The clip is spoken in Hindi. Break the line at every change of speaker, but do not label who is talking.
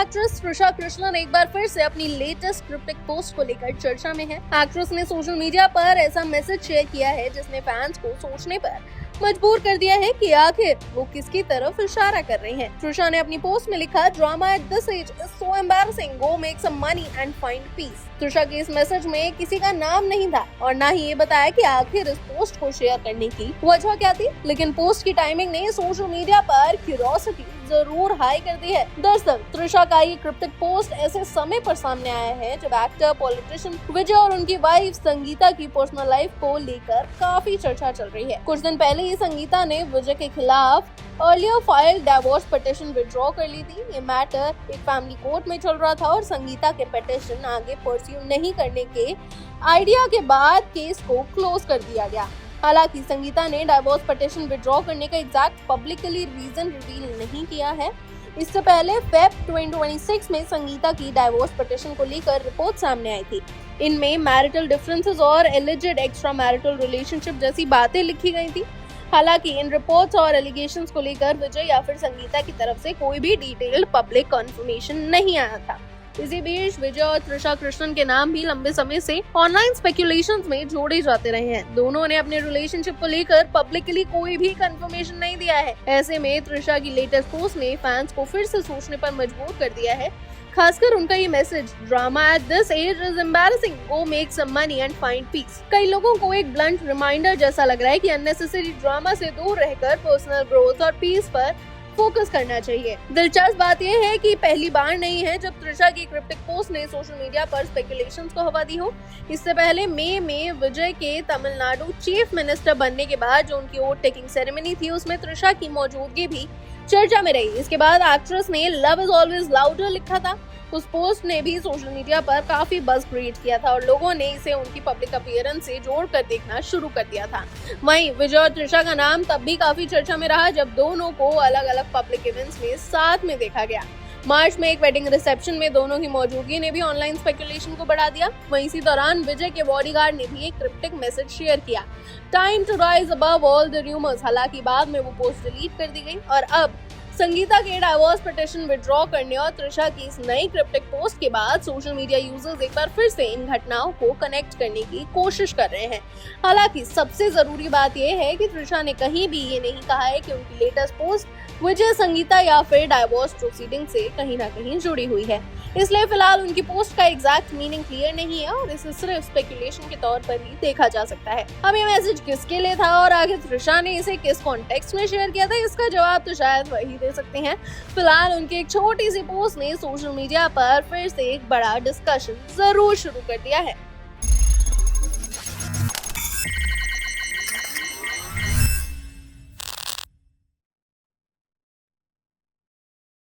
एक्ट्रेस त्रिशा कृष्णन एक बार फिर से अपनी लेटेस्ट क्रिप्टिक पोस्ट को लेकर चर्चा में है। एक्ट्रेस ने सोशल मीडिया पर ऐसा मैसेज शेयर किया है जिसने फैंस को सोचने पर मजबूर कर दिया है कि आखिर वो किसकी तरफ इशारा कर रही हैं। त्रिशा ने अपनी पोस्ट में लिखा, drama at this age is so embarrassing, go make some money and find peace. Trisha के इस मैसेज में किसी का नाम नहीं था और ना ही ये बताया कि आखिर इस पोस्ट को शेयर करने की वजह क्या थी, लेकिन पोस्ट की टाइमिंग ने सोशल मीडिया पर क्यूरियोसिटी जरूर हाई कर दी है। दरअसल त्रिशा का ये क्रिप्टिक पोस्ट ऐसे समय पर सामने आया है जब एक्टर, पॉलिटिशियन विजय और उनकी वाइफ संगीता की पर्सनल लाइफ को लेकर काफी चर्चा चल रही है। कुछ दिन पहले ही संगीता ने विजय के खिलाफ earlier file divorce petition withdraw कर ली थी। ये मैटर एक फैमिली कोर्ट में चल रहा था और संगीता के पिटीशन आगे परस्यू नहीं करने के आइडिया के बाद केस को क्लोज कर दिया गया। हालांकि संगीता ने डिवोर्स पिटीशन विड्रॉ करने का एग्जैक्ट पब्लिकली रीजन रिवील नहीं किया है। इससे पहले फेब 2026 में संगीता की डिवोर्स पिटीशन को लेकर रिपोर्ट सामने आई थी। इनमें मैरिटल डिफरेंसेस और एलिजेड एक्स्ट्रा मैरिटल रिलेशनशिप जैसी बातें लिखी गई थी। हालांकि इन रिपोर्ट्स और एलिगेशंस को लेकर विजय या फिर संगीता की तरफ से कोई भी डिटेल्ड पब्लिक कंफर्मेशन नहीं आया था। इसी बीच विजय और त्रिशा कृष्णन के नाम भी लंबे समय से ऑनलाइन स्पेकुलेशंस में जोड़े जाते रहे हैं। दोनों ने अपने रिलेशनशिप को लेकर पब्लिकली कोई भी कंफर्मेशन नहीं दिया है। ऐसे में त्रिशा की लेटेस्ट पोस्ट ने फैंस को फिर से सोचने पर मजबूर कर दिया है। खासकर उनका ये message, drama at this age is embarrassing, go make some money and find peace, कई लोगों को एक ब्लंट रिमाइंडर जैसा लग रहा है कि अननेसेसरी ड्रामा से दूर रहकर पर्सनल ग्रोथ और पीस पर फोकस करना चाहिए। दिलचस्प बात यह है कि पहली बार नहीं है जब त्रिशा की क्रिप्टिक पोस्ट ने सोशल मीडिया पर स्पेकुलेशंस को हवा दी हो। इससे पहले मई में विजय के तमिलनाडु चीफ मिनिस्टर बनने के बाद जो उनकी ओथ टेकिंग सेरेमनी थी उसमें त्रिशा की मौजूदगी भी चर्चा में रही। इसके बाद एक्ट्रेस ने लव इज ऑलवेज लाउडर लिखा था। उस पोस्ट ने भी सोशल मीडिया पर काफी बज़ क्रिएट किया था और लोगों ने इसे उनकी पब्लिक अपीयरेंस से जोड़कर देखना शुरू कर दिया था। वहीं विजय और त्रिशा का नाम तब भी काफी चर्चा में रहा जब दोनों को अलग अलग पब्लिक इवेंट्स में साथ में देखा गया। मार्च में एक वेडिंग रिसेप्शन में दोनों की मौजूदगी ने भी ऑनलाइन स्पेकुलेशन को बढ़ा दिया। वहीं इसी दौरान विजय के बॉडीगार्ड ने भी एक क्रिप्टिक मैसेज शेयर किया, time to rise above all the rumours. हालांकि बाद में वो पोस्ट डिलीट कर दी गई और अब संगीता के डिवोर्स पिटीशन विड्रॉ करने और त्रिशा की इस नई क्रिप्टिक पोस्ट के बाद सोशल मीडिया यूजर्स एक बार फिर से इन घटनाओं को कनेक्ट करने की कोशिश कर रहे हैं। हालांकि सबसे जरूरी बात यह है कि त्रिशा ने कहीं भी ये नहीं कहा है कि उनकी लेटेस्ट पोस्ट विजय, संगीता या फिर डिवोर्स प्रोसीडिंग से कहीं ना कहीं जुड़ी हुई है। इसलिए फिलहाल उनकी पोस्ट का एग्जैक्ट मीनिंग क्लियर नहीं है और इसे सिर्फ स्पेकुलेशन के तौर पर ही देखा जा सकता है। अब ये मैसेज किसके लिए था और आगे त्रिशा ने इसे किस कॉन्टेक्स्ट में शेयर किया था, इसका जवाब तो शायद वही दे सकते हैं। फिलहाल उनकी एक छोटी सी पोस्ट ने सोशल मीडिया पर फिर से एक बड़ा डिस्कशन जरूर शुरू कर दिया है।